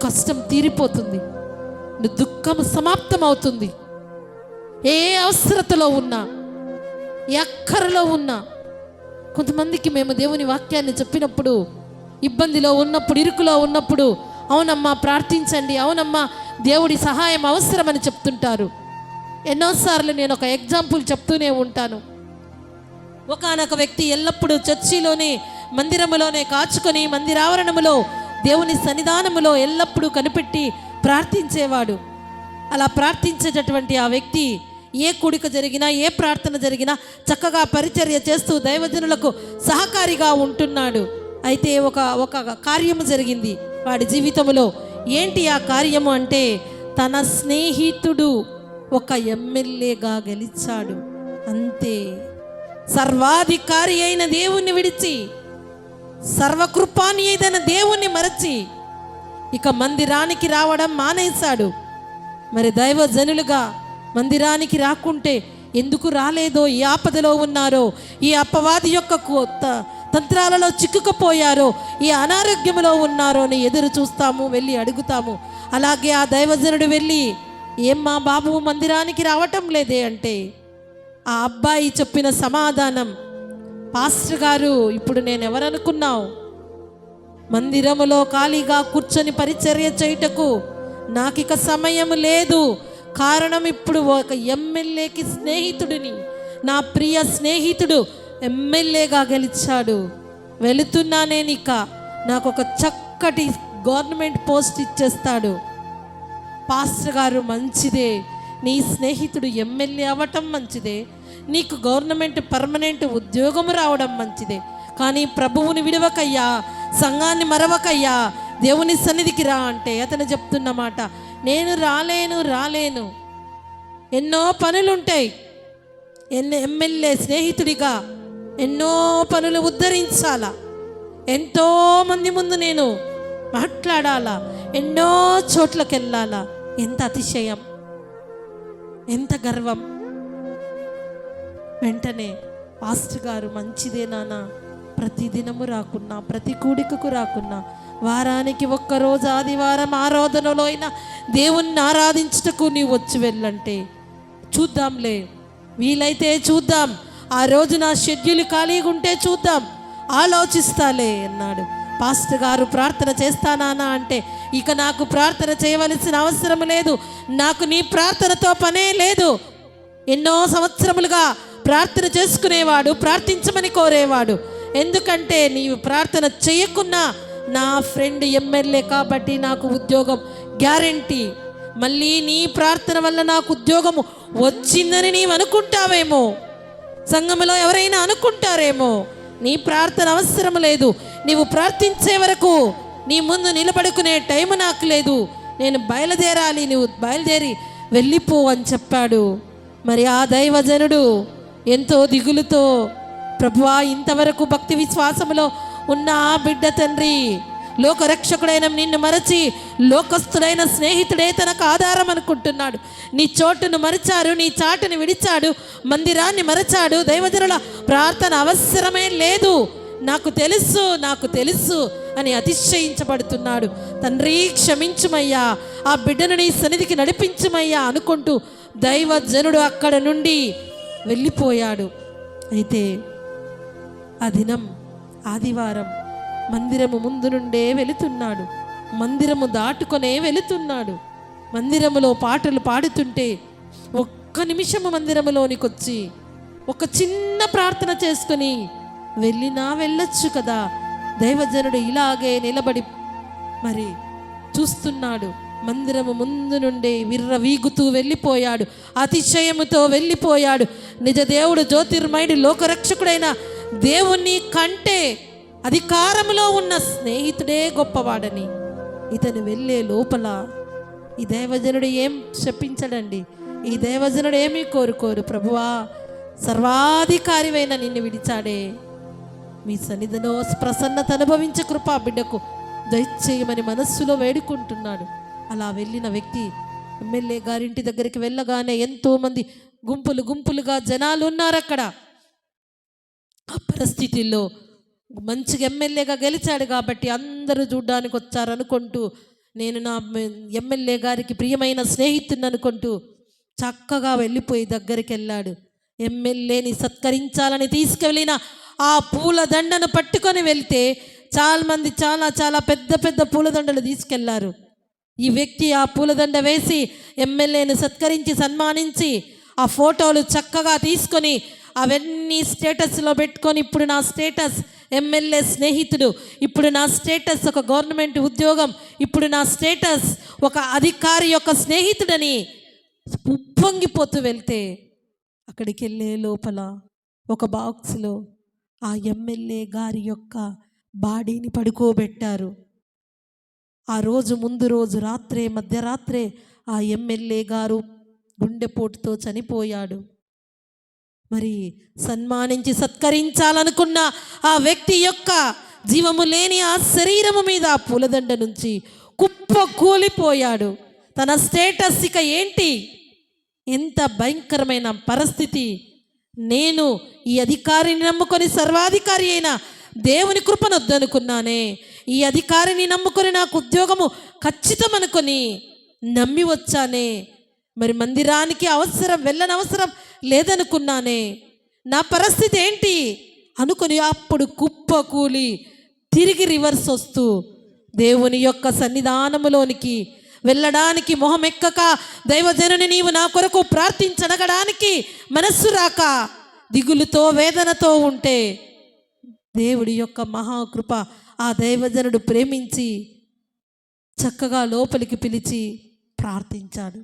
కష్టం తీరిపోతుంది, నీ దుఃఖం సమాప్తం అవుతుంది. ఏ అవసరతలో ఉన్నా, ఎక్కరలో ఉన్నా. కొంతమందికి మేము దేవుని వాక్యాన్ని చెప్పినప్పుడు, ఇబ్బందిలో ఉన్నప్పుడు, ఇరుకులో ఉన్నప్పుడు, అవునమ్మా ప్రార్థించండి, అవునమ్మా దేవుడి సహాయం అవసరమని చెప్తుంటారు. ఎన్నోసార్లు నేను ఒక ఎగ్జాంపుల్ చెప్తూనే ఉంటాను. ఒకానొక వ్యక్తి ఎల్లప్పుడూ చర్చిలోనే, మందిరములోనే కాచుకొని, మందిరావరణములో దేవుని సన్నిధానములో ఎల్లప్పుడూ కనిపెట్టి ప్రార్థించేవాడు. అలా ప్రార్థించేటటువంటి ఆ వ్యక్తి ఏ కూడిక జరిగినా, ఏ ప్రార్థన జరిగినా చక్కగా పరిచర్య చేస్తూ దైవజనులకు సహకారిగా ఉంటున్నాడు. అయితే ఒక కార్యము జరిగింది వాడి జీవితంలో. ఏంటి ఆ కార్యము అంటే, తన స్నేహితుడు ఒక ఎమ్మెల్యేగా గెలిచాడు. అంతే. సర్వాధికారి అయిన దేవుణ్ణి విడిచి, సర్వకృపాని అయిన దేవుణ్ణి మరచి ఇక మందిరానికి రావడం మానేశాడు. మరి దైవజనులుగా మందిరానికి రాకుంటే ఎందుకు రాలేదో, ఈ ఆపదలో ఉన్నారో, ఈ అపవాది యొక్క తంత్రాలలో చిక్కుకుపోయారో, ఈ అనారోగ్యంలో ఉన్నారో అని ఎదురు చూస్తాము, వెళ్ళి అడుగుతాము. అలాగే ఆ దైవజనుడు వెళ్ళి, ఏమ్మా బాబు మందిరానికి రావటం లేదే అంటే, ఆ అబ్బాయి చెప్పిన సమాధానం, పాస్టర్ గారు ఇప్పుడు నేను ఎవరనుకున్నావు? మందిరములో ఖాళీగా కూర్చొని పరిచర్య చేయుటకు నాకిక సమయం లేదు. కారణం, ఇప్పుడు ఒక ఎమ్మెల్యేకి స్నేహితుడిని, నా ప్రియ స్నేహితుడు ఎమ్మెల్యేగా గెలిచాడు. వెళుతున్నానేనిక నాకు ఒక చక్కటి గవర్నమెంట్ పోస్ట్ ఇచ్చేస్తాడు. పాస్టర్ గారు మంచిదే, నీ స్నేహితుడు ఎమ్మెల్యే అవ్వటం మంచిదే, నీకు గవర్నమెంట్ పర్మనెంట్ ఉద్యోగము రావడం మంచిదే, కానీ ప్రభువుని విడవకయ్యా, సంఘాన్ని మరవకయ్యా, దేవుని సన్నిధికి రా అంటే అతను చెప్తున్నమాట, నేను రాలేను, ఎన్నో పనులుంటాయి. ఎమ్మెల్యే స్నేహితుడిగా ఎన్నో పనులు ఉద్ధరించాలా, ఎంతోమంది ముందు నేను మాట్లాడాలా, ఎన్నో చోట్లకు వెళ్ళాలా. ఎంత అతిశయం, ఎంత గర్వం. వెంటనే పాస్టర్ గారు, మంచిదే నాన్న, ప్రతిదినము రాకున్నా, ప్రతి కూడికకు రాకున్నా, వారానికి ఒక్కరోజు ఆదివారం ఆరాధనలో అయినా దేవుణ్ణి ఆరాధించుటకు నీవు వచ్చి వెళ్ళంటే చూద్దాంలే, వీలైతే చూద్దాం, ఆ రోజు నా షెడ్యూల్ ఖాళీగా ఉంటే చూద్దాం, ఆలోచిస్తాలే అన్నాడు. పాస్టర్ గారు ప్రార్థన చేస్తానా అంటే, ఇక నాకు ప్రార్థన చేయవలసిన అవసరం లేదు, నాకు నీ ప్రార్థనతో పనే లేదు. ఎన్నో సంవత్సరములుగా ప్రార్థన చేసుకునేవాడు, ప్రార్థించమని కోరేవాడు. ఎందుకంటే నీవు ప్రార్థన చేయకున్నా నా ఫ్రెండ్ ఎమ్మెల్యే కాబట్టి నాకు ఉద్యోగం గ్యారెంటీ. మళ్ళీ నీ ప్రార్థన వల్ల నాకు ఉద్యోగము వచ్చిందని నీవు అనుకుంటావేమో, సంఘములో ఎవరైనా అనుకుంటారేమో. నీ ప్రార్థన అవసరం లేదు, నీవు ప్రార్థించే వరకు నీ ముందు నిలబడుకునే టైం నాకు లేదు, నేను బయలుదేరాలి, నీవు బయలుదేరి వెళ్ళిపో అని చెప్పాడు. మరి ఆ దైవజనుడు ఎంతో దిగులుతో, ప్రభువా ఇంతవరకు భక్తి విశ్వాసములో ఉన్న ఆ బిడ్డ తండ్రి, లోకరక్షకుడైన నిన్ను మరచి లోకస్తుడైన స్నేహితుడే తనకు ఆధారం అనుకుంటున్నాడు. నీ చోటును మరచారు, నీ చాటును విడిచాడు, మందిరాన్ని మరచాడు, దైవజనుల ప్రార్థన అవసరమే లేదు, నాకు తెలుసు అని అతిశయించబడుతున్నాడు. తండ్రి క్షమించుమయ్యా, ఆ బిడ్డను నీ సన్నిధికి నడిపించుమయ్యా అనుకుంటూ దైవజనుడు అక్కడ నుండి వెళ్ళిపోయాడు. అయితే ఆ దినం ఆదివారం మందిరము ముందు నుండే వెళుతున్నాడు, మందిరము దాటుకొనే వెళుతున్నాడు. మందిరములో పాటలు పాడుతుంటే ఒక్క నిమిషము మందిరములోనికి వచ్చి ఒక చిన్న ప్రార్థన చేసుకొని వెళ్ళొచ్చు కదా. దైవజనుడు ఇలాగే నిలబడి మరి చూస్తున్నాడు. మందిరము ముందు నుండి విర్రవీగుతూ వెళ్ళిపోయాడు, అతిశయముతో వెళ్ళిపోయాడు. నిజ దేవుడు, జ్యోతిర్మయుడు, లోకరక్షకుడైన దేవుని కంటే అధికారములో ఉన్న స్నేహితుడే గొప్పవాడని ఇతను వెళ్ళే లోపల ఈ దైవజనుడు ఏం శపించడండి, ఈ దైవజనుడు ఏమీ కోరుకోరు. ప్రభువా సర్వాధికారివైన నిన్ను విడిచాడే, మీ సన్నిధిలో ప్రసన్నత అనుభవించే కృపా బిడ్డకు దయచేయమని మనస్సులో వేడుకుంటున్నాడు. అలా వెళ్ళిన వ్యక్తి ఎమ్మెల్యే గారింటి దగ్గరికి వెళ్ళగానే ఎంతోమంది గుంపులుగా జనాలు ఉన్నారు అక్కడ. ఆ పరిస్థితుల్లో మంచిగా ఎమ్మెల్యేగా గెలిచాడు కాబట్టి అందరూ చూడ్డానికి వచ్చారనుకుంటూ నేను నా ఎమ్మెల్యే గారికి ప్రియమైన స్నేహితుడిని అనుకుంటూ చక్కగా వెళ్ళిపోయి దగ్గరికి వెళ్ళాడు. ఎమ్మెల్యేని సత్కరించాలని తీసుకువెళ్ళిన ఆ పూలదండను పట్టుకొని వెళ్తే చాలామంది చాలా చాలా పెద్ద పెద్ద పూలదండలు తీసుకెళ్లారు. ఈ వ్యక్తి ఆ పూలదండ వేసి ఎమ్మెల్యేని సత్కరించి సన్మానించి ఆ ఫోటోలు చక్కగా తీసుకొని అవన్నీ స్టేటస్లో పెట్టుకొని, ఇప్పుడు నా స్టేటస్ ఎమ్మెల్యే స్నేహితుడు, ఇప్పుడు నా స్టేటస్ ఒక గవర్నమెంట్ ఉద్యోగం, ఇప్పుడు నా స్టేటస్ ఒక అధికారి యొక్క స్నేహితుడని ఉప్పొంగిపోతూ వెళ్తే అక్కడికి వెళ్ళే లోపల ఒక బాక్స్లో ఆ ఎమ్మెల్యే గారి యొక్క బాడీని పడుకోబెట్టారు. ఆ రోజు ముందు రోజు రాత్రే, మధ్యరాత్రే ఆ ఎమ్మెల్యే గారు గుండెపోటుతో చనిపోయాడు. మరి సన్మానించి సత్కరించాలనుకున్న ఆ వ్యక్తి యొక్క జీవము లేని ఆ శరీరము మీద ఆ పూలదండ నుంచి కుప్ప కూలిపోయాడు. తన స్టేటస్ ఇక ఏంటి? ఎంత భయంకరమైన పరిస్థితి! నేను ఈ అధికారిని నమ్ముకొని సర్వాధికారి అయిన దేవుని కృపను వద్దనుకున్నానే, ఈ అధికారిని నమ్ముకొని నాకు ఉద్యోగము ఖచ్చితం అనుకొని నమ్మి వచ్చానే, మరి మందిరానికి వెళ్ళనవసరం లేదనుకున్నానే, నా పరిస్థితి ఏంటి అనుకుని అప్పుడు కుప్ప కూలి తిరిగి రివర్స్ వస్తూ దేవుని యొక్క సన్నిధానములోనికి వెళ్ళడానికి మొహం ఎక్కక, దైవజనుని నీవు నా కొరకు ప్రార్థించడగడానికి మనస్సు రాక దిగులుతో వేదనతో ఉంటే దేవుడి యొక్క మహాకృప ఆ దైవజనుడు ప్రేమించి చక్కగా లోపలికి పిలిచి ప్రార్థించాడు.